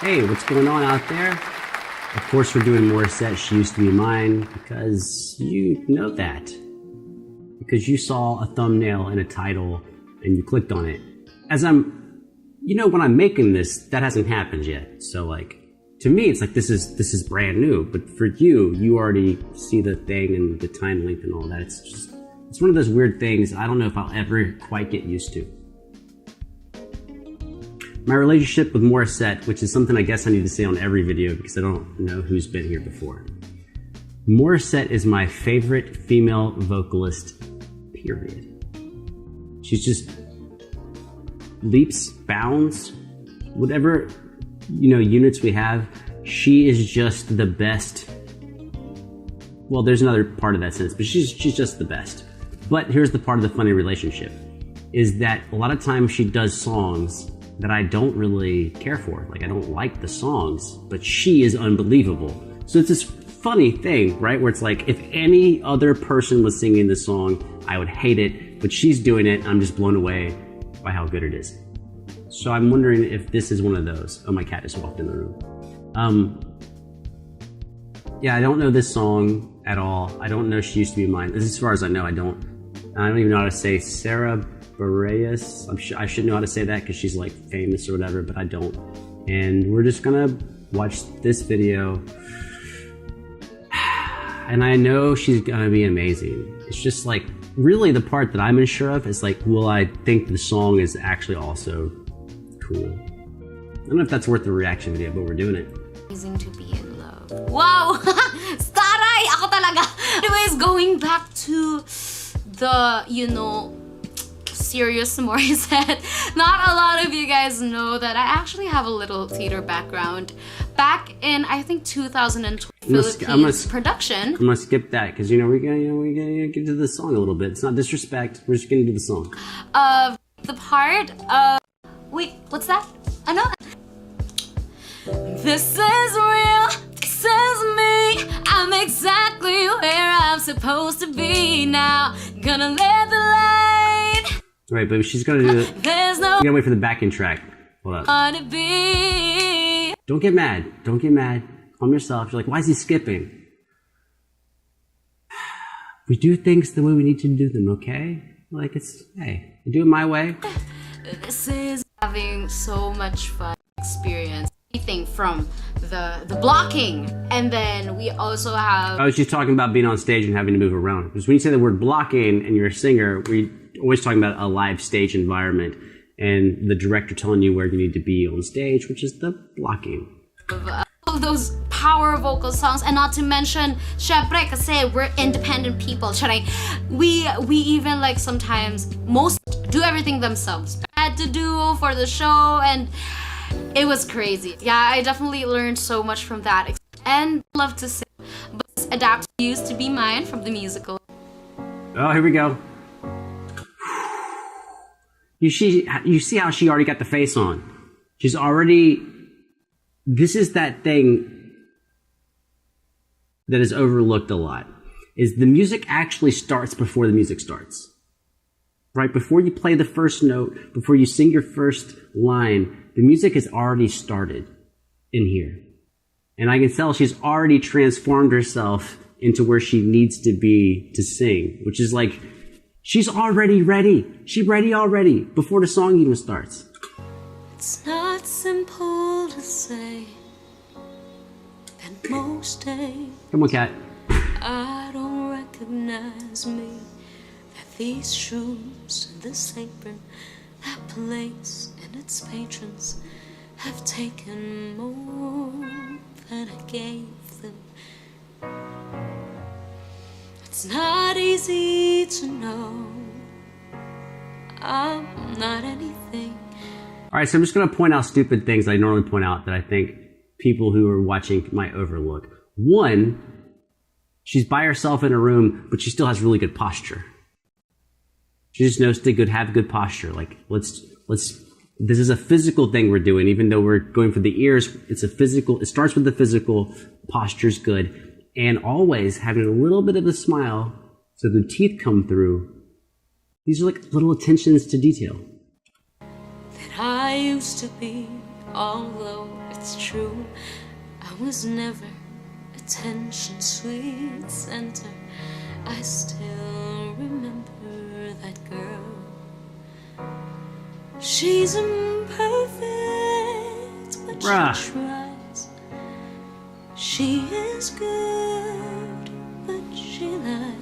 Hey, what's going on out there? Of course we're doing Morissette, She Used to Be Mine, because you know that. Because you saw a thumbnail and a title and you clicked on it. When I'm making this, that hasn't happened yet. So like, to me, it's like this is brand new. But for you, you already see the thing and the time length and all that. It's one of those weird things I don't know if I'll ever quite get used to. My relationship with Morissette, which is something I guess I need to say on every video because I don't know who's been here before. Morissette is my favorite female vocalist, period. She's just leaps, bounds, whatever, units we have. She is just the best. Well, there's another part of that sentence, but she's just the best. But here's the part of the funny relationship, is that a lot of times she does songs that I don't really care for. Like, I don't like the songs, but she is unbelievable. So it's this funny thing, right? Where it's like, if any other person was singing this song, I would hate it, but she's doing it, I'm just blown away by how good it is. So I'm wondering if this is one of those. Oh, my cat just walked in the room. Yeah, I don't know this song at all. I don't know She Used to Be Mine. As far as I know, I don't even know how to say Sara Bareilles. I should know how to say that because she's like famous or whatever, but I don't. And we're just gonna watch this video. And I know she's gonna be amazing. It's just like, really the part that I'm unsure of is like, will I think the song is actually also cool? I don't know if that's worth the reaction video, but we're doing it. Amazing to be in love. Wow! Staray! Ako talaga! Anyways, going back to the, serious Morissette. Not a lot of you guys know that I actually have a little theater background. Back in, I think, 2012 Philippines production. I'm gonna skip that because we're gonna get to the song a little bit. It's not disrespect. We're just gonna do the song. The part of wait, what's that? I know. This is real. This is me. I'm exactly where I'm supposed to be now. Gonna let the light. Right, but she's gonna do it. There's no. You gotta wait for the backing track. Hold up. Wanna be. Don't get mad. Don't get mad. Calm yourself. You're like, why is he skipping? We do things the way we need to do them, okay? Like, hey, I do it my way. This is having so much fun experience. Everything from the blocking, and then we also have. I was just talking about being on stage and having to move around. Because when you say the word blocking and you're a singer, we always talking about a live stage environment and the director telling you where you need to be on stage, which is the blocking. Of those power vocal songs, and not to mention, syempre, kasi we're independent people. We even like sometimes most do everything themselves. I had to do for the show, and it was crazy. Yeah, I definitely learned so much from that, and love to sing. But adapt Used to Be Mine from the musical. Oh, here we go. You see how she already got the face on. She's already. This is that thing that is overlooked a lot. Is the music actually starts before the music starts. Right? Before you play the first note, before you sing your first line, the music has already started in here. And I can tell she's already transformed herself into where she needs to be to sing, which is like, she's already ready. She's ready already before the song even starts. It's not simple to say that most days. Come on, cat. I don't recognize me. That these shoes and this apron, that place and its patrons have taken more than I gave them. It's not easy to know I'm not anything. All right, so I'm just going to point out stupid things I normally point out that I think people who are watching might overlook. One, she's by herself in a room, but she still has really good posture. She just knows to have good posture. Like, this is a physical thing we're doing, even though we're going for the ears. It starts with the physical, posture's good, and always having a little bit of a smile so the teeth come through. These are like little attentions to detail. I used to be, although if it's true. I was never attention sweet center. I still remember that girl. She's imperfect, but Bruh. she tries. She is good, but she lies.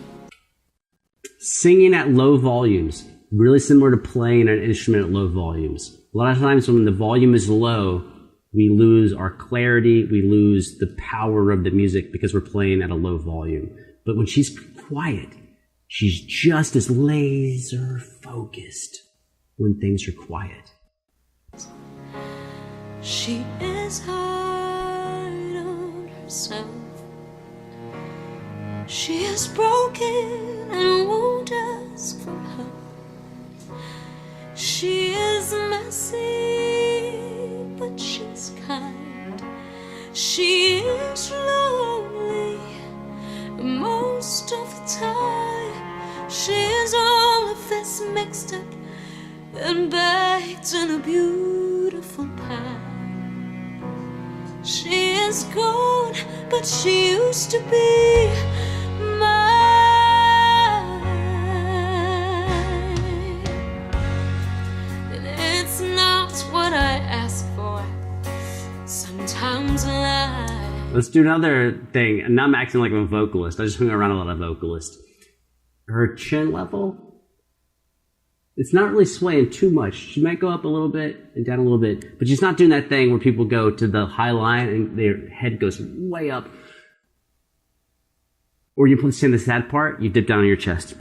Singing at low volumes, really similar to playing an instrument at low volumes. A lot of times when the volume is low, we lose our clarity, we lose the power of the music because we're playing at a low volume. But when she's quiet, she's just as laser focused when things are quiet. She is hard on herself. She is broken and won't ask for help. She is messy, but she's kind. She is lonely most of the time. She is all of this mixed up and baked in a beautiful pie. She is gone, but she used to be mine. And it's not what I ask for. Sometimes I... Let's do another thing. And now I'm acting like I'm a vocalist. I just hung around a lot of vocalists. Her chin level, it's not really swaying too much. She might go up a little bit and down a little bit, but she's not doing that thing where people go to the high line and their head goes way up. Or you put in the sad part, you dip down on your chest.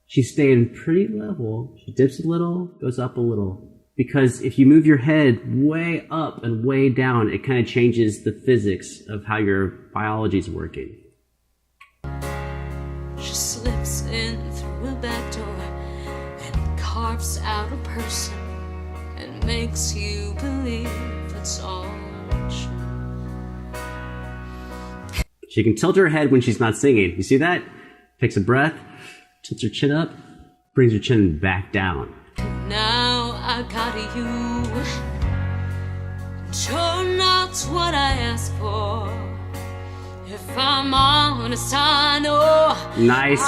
She's staying pretty level. She dips a little, goes up a little. Because if you move your head way up and way down, it kind of changes the physics of how your biology is working. She slips in through a back door and carves out a person and makes you believe it's all true. She can tilt her head when she's not singing. You see that? Takes a breath, tilts her chin up, brings her chin back down. Now I got you. You're not what I asked for. If I'm honest, I know. Nice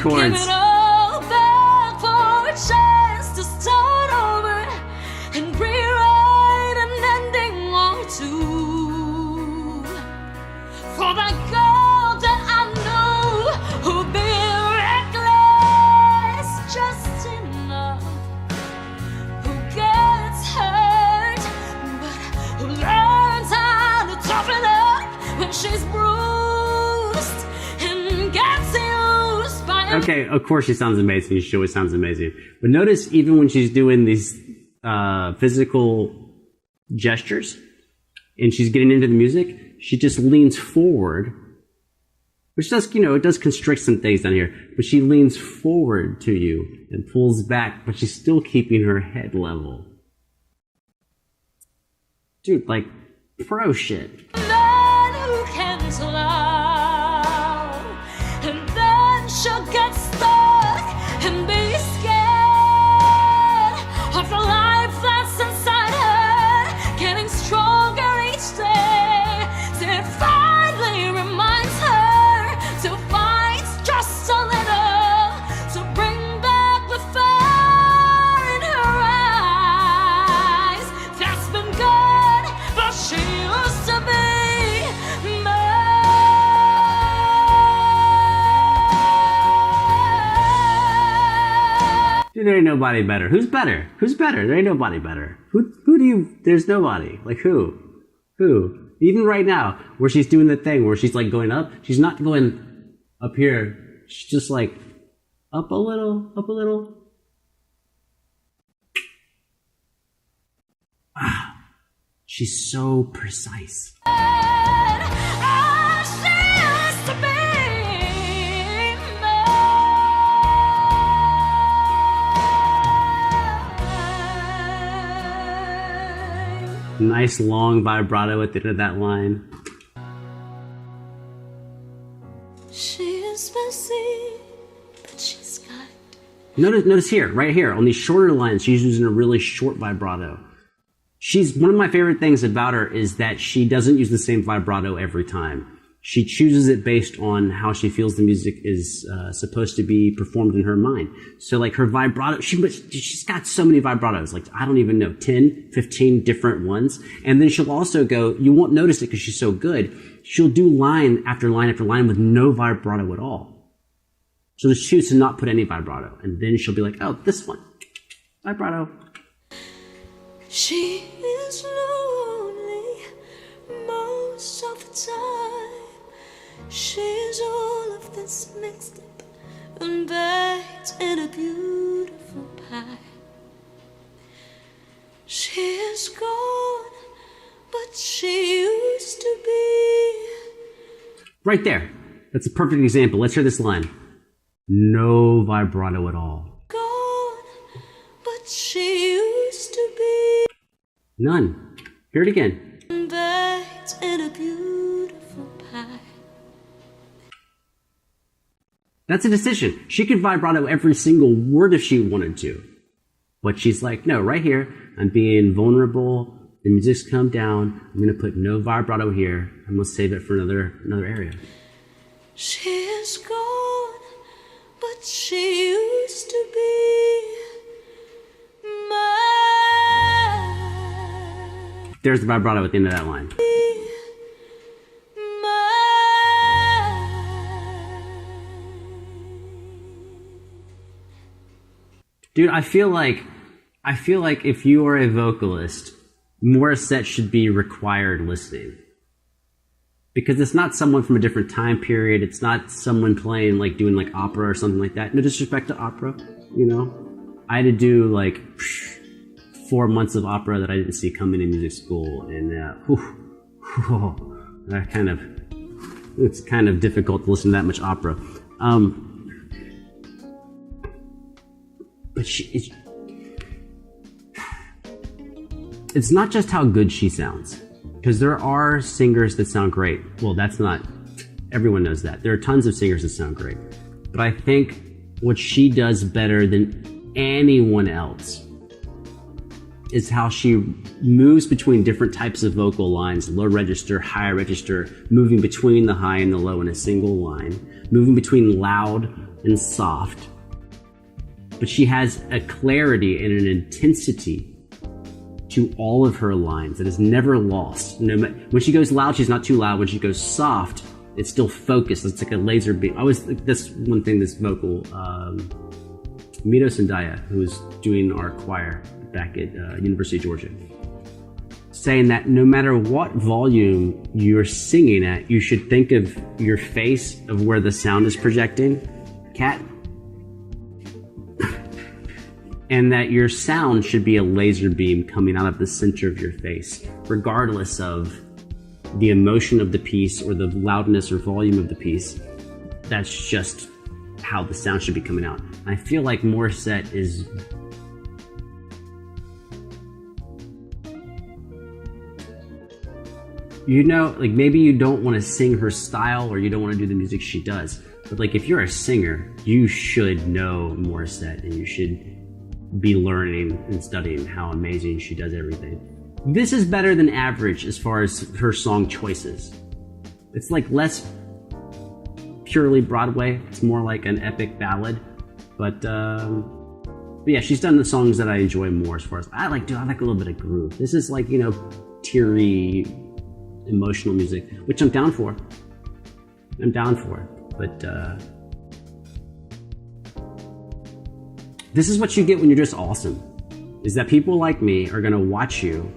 chords. Give it all back for a chance to start over and rewrite an ending or two. For the girl that I know who'll be reckless just enough, who gets hurt, but who learns how to toughen up when she's bruised and gets used by. Okay, of course she sounds amazing. She always sounds amazing. But notice even when she's doing these physical gestures and she's getting into the music, she just leans forward, which does, it does constrict some things down here, but she leans forward to you and pulls back, but she's still keeping her head level. Dude, like, pro shit. Man who can't allow, and then she'll get stuck and be scared of the life that's inside her, getting stronger each day. It finally reminds her to fight just a little, to bring back the fire in her eyes. That's been good, but she used to be mine. Dude, there ain't nobody better. Who's better? Who's better? There ain't nobody better. Who do you, there's nobody. Like who? Who? Even right now, where she's doing the thing where she's like going up, she's not going up here. She's just like up a little, up a little. Ah, she's so precise. Nice long vibrato at the end of that line. She is messy, but she's kind. Notice here, right here, on these shorter lines, she's using a really short vibrato. One of my favorite things about her is that she doesn't use the same vibrato every time. She chooses it based on how she feels the music is supposed to be performed in her mind. So like her vibrato, she's got so many vibratos, like I don't even know, 10, 15 different ones. And then she'll also go, you won't notice it because she's so good, she'll do line after line after line with no vibrato at all. She'll just choose to not put any vibrato. And then she'll be like, oh, this one, vibrato. She is lonely most of the time. She's all of this mixed up and baked in a beautiful pie. She is gone, but she used to be. Right there. That's a perfect example. Let's hear this line. No vibrato at all. Gone, but she used to be. None. Hear it again. Baked in a beautiful pie. That's a decision. She could vibrato every single word if she wanted to. But she's like, no, right here, I'm being vulnerable. The music's come down. I'm going to put no vibrato here. I'm going to save it for another area. She is gone, but she used to be mine. There's the vibrato at the end of that line. Dude, I feel like if you are a vocalist, Morissette should be required listening. Because it's not someone from a different time period. It's not someone playing, like, doing, like, opera or something like that. No disrespect to opera, you know? I had to do, like, 4 months of opera that I didn't see coming in music school. And, it's kind of difficult to listen to that much opera. But it's not just how good she sounds, because there are singers that sound great. Well, everyone knows that. There are tons of singers that sound great. But I think what she does better than anyone else is how she moves between different types of vocal lines, low register, high register, moving between the high and the low in a single line, moving between loud and soft. But she has a clarity and an intensity to all of her lines that is never lost. When she goes loud, she's not too loud. When she goes soft, it's still focused. It's like a laser beam. That's one thing this vocal, Mito Sandaya, who was doing our choir back at University of Georgia, saying that no matter what volume you're singing at, you should think of your face of where the sound is projecting. Cat. And that your sound should be a laser beam coming out of the center of your face, regardless of the emotion of the piece or the loudness or volume of the piece. That's just how the sound should be coming out. I feel like Morissette is like maybe you don't want to sing her style or you don't want to do the music she does, but like if you're a singer, you should know Morissette and you should be learning and studying how amazing she does everything. This is better than average as far as her song choices. It's like less purely Broadway. It's more like an epic ballad. But yeah, she's done the songs that I enjoy more as far as I like a little bit of groove. This is like, teary, emotional music, which I'm down for. But this is what you get when you're just awesome, is that people like me are going to watch you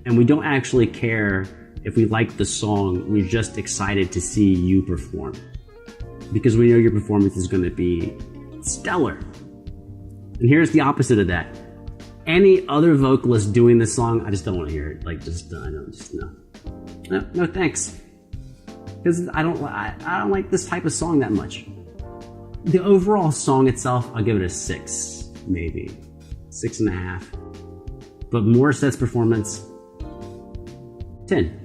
and we don't actually care if we like the song. We're just excited to see you perform because we know your performance is going to be stellar. And here's the opposite of that. Any other vocalist doing this song, I just don't want to hear it. Like, no, thanks. Because I don't like this type of song that much. The overall song itself, I'll give it a 6, maybe 6.5. But Morissette's performance, 10.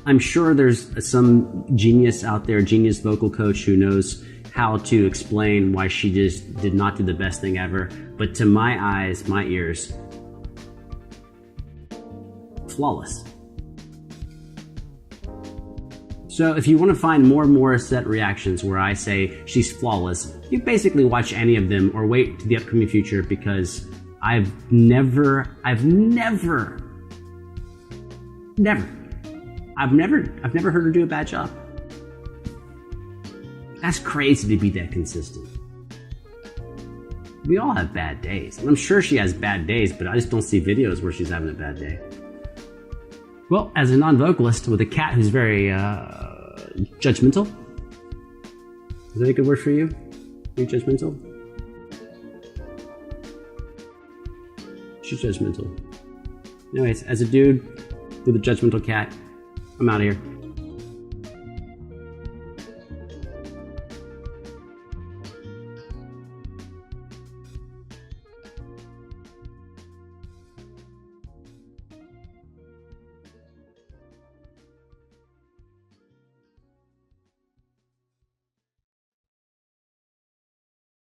I'm sure there's some genius out there, genius vocal coach who knows how to explain why she just did not do the best thing ever. But to my eyes, my ears, flawless. So if you want to find more Morissette reactions where I say she's flawless, you basically watch any of them or wait to the upcoming future, because I've never heard her do a bad job. That's crazy to be that consistent. We all have bad days. And I'm sure she has bad days, but I just don't see videos where she's having a bad day. Well, as a non-vocalist with a cat who's very judgmental. Is that a good word for you? Are you judgmental? She's judgmental. Anyways, as a dude with a judgmental cat, I'm out of here.